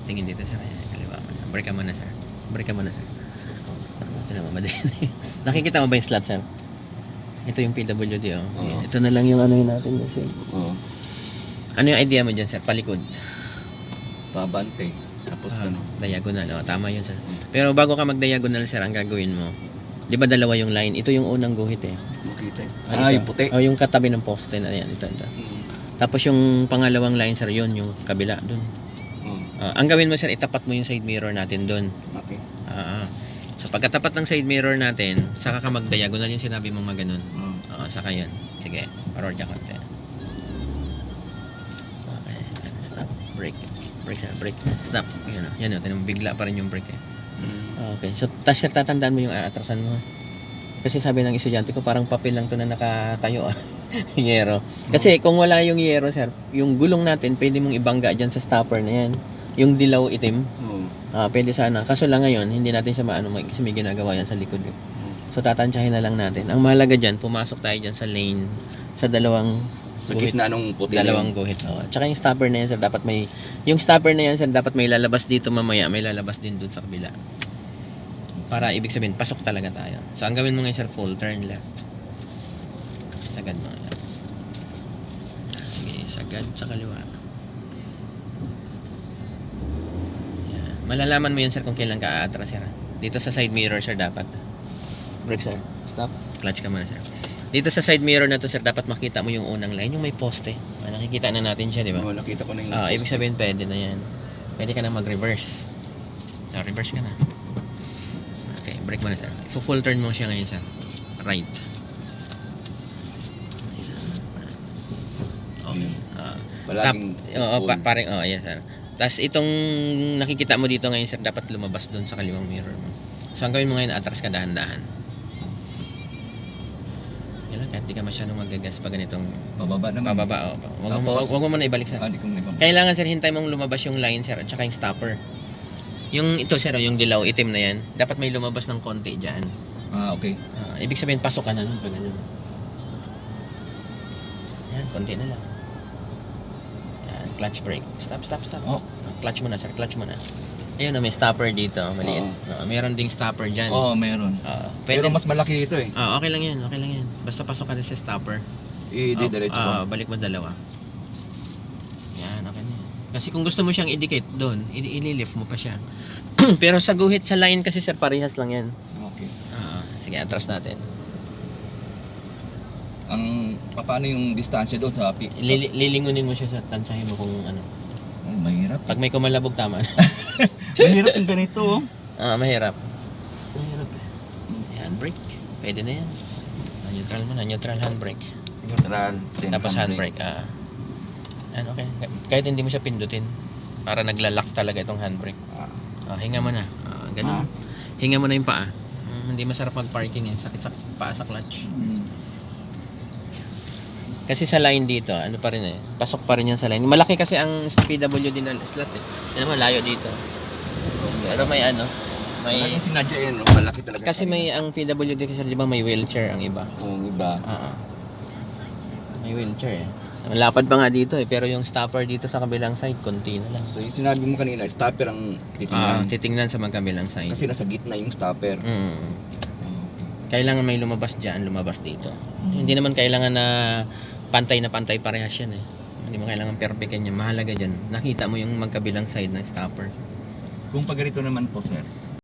Tingin dito sir. Ayan, kaliwa mo na. Break ka muna sir. Break ka muna sir. Ito na mamadali. Nakikita mo ba yung slot sir? Ito yung PWD oh. Oo. Ito na lang yung ano yun natin kasi. Oo. Ano yung idea mo dyan sir? Palikod. Pabante. Tapos ano. Diagonal. Oh, tama yun sir. Pero bago ka mag-diagonal sir, ang gagawin mo, di ba dalawa yung line? Ito yung unang guhit eh. Makita. Ito. Yung puti. Oh, yung katabi ng poste na yan. Ito. Tapos yung pangalawang line sir, yun yung kabila dun. Ang gawin mo sir, itapat mo yung side mirror natin dun. Okay. So pagkatapat ng side mirror natin, saka ka mag-diagonal yung sinabi mong maganon. Saka yun. Sige, forward ka konti. Okay, stop. Break. Break sir, break. Stop. Yan o, bigla pa rin yung break eh. Okay, so sir, tatandaan mo yung aatrasan mo. Kasi sabi ng estudyante ko, parang papel lang to na nakatayo yero. Kasi kung wala yung yero sir, yung gulong natin, pwede mong ibangga dyan sa stopper na yan. Yung dilaw itim. Pwede sana. Kaso lang ngayon, hindi natin siya maano kasi may ginagawa yan sa likod. So tatansyahin na lang natin. Ang mahalaga dyan, pumasok tayo dyan sa lane, sa dalawang Sa gitna nung puti. Dalawang guhit. Tsaka yung stopper na yan sir, dapat may, yung stopper na yan sir, dapat may lalabas dito mamaya, may lalabas din dun sa kabila. Para ibig sabihin, pasok talaga tayo. So ang gawin mo ngayon sir, full turn left. Sagad mo. Sige, sagad sa kaliwa. Yan. Malalaman mo yan sir kung kailan ka aatras sir. Dito sa side mirror sir dapat. Brake sir. Stop. Clutch ka muna sir. Dito sa side mirror na to sir, dapat makita mo yung unang line, yung may poste. Nakikita na natin siya, di ba? Oo, nakita ko na yung Ibig sabihin pwede na yan. Pwede ka na mag-reverse. Reverse ka na. Okay, brake mo na sir. Full turn mo siya ngayon sir. Right. Okay. Palaging Parang, yes sir. Tapos itong nakikita mo dito ngayon sir, dapat lumabas doon sa kaliwang mirror mo. So ang gawin mo ngayon, atras ka dahan-dahan. Kahit di ka masyadong magagas pag ganitong pababa naman. Pababa, wag mo muna ibalik sir. Kailangan sir, hintay mong lumabas yung line sir at saka yung stopper. Yung ito sir, yung dilaw, itim na yan, dapat may lumabas ng konti dyan. Okay. Ibig sabihin, pasok ka na nun pag ganun. Yan, konti na lang. Yan, clutch brake. Stop. Clutch mo na sir, clutch mo na. Ayun na, may stopper dito, maliit. Meron ding stopper dyan. Meron. Pero mas malaki ito eh. Okay lang yan. Basta pasok ka rin sa stopper. Diretso ko. Balik mo dalawa. Yan, okay na yan. Kasi kung gusto mo siyang i-dikit doon, i-lift mo pa siya. Pero sa guhit, sa line kasi sir, parehas lang yan. Okay. Sige, atras natin. Paano yung distansya doon sa Lilingunin mo siya sa tansyahin mo kung ano. Mahirap. Pag may kumalabog, tama na. Mahirap yung ganito. Mahirap. Yan, brake. Pwede na yan. Neutral mo na. Neutral handbrake. Neutral. Tapos handbrake. Yan, okay. Kahit hindi mo siya pindutin. Para naglalak talaga itong handbrake. Hinga mo na. Ganun. Hinga mo na yung paa. Hindi masarap mag-parking yan. Sakit sa paa sa clutch. Kasi sa line dito, ano pa rin pasok pa rin yan sa line. Malaki kasi ang PWD na slot eh. Yan naman, layo dito. Pero may may sinadya yan, malaki talaga. Kasi may ang PWD kasi di ba may wheelchair ang iba. Iba. May wheelchair eh. Malapad pa nga dito eh, pero yung stopper dito sa kabilang side, konti na lang. So yung sinabi mo kanina, stopper ang titingnan. Titingnan sa magkabilang side. Kasi nasa gitna yung stopper. Kailangan may lumabas dyan, lumabas dito. Hindi naman kailangan na pantay parehas yan eh. Hindi mo kailangan perfect yan. Mahalaga dyan, nakita mo yung magkabilang side ng stopper. Kung pag ganito naman po sir,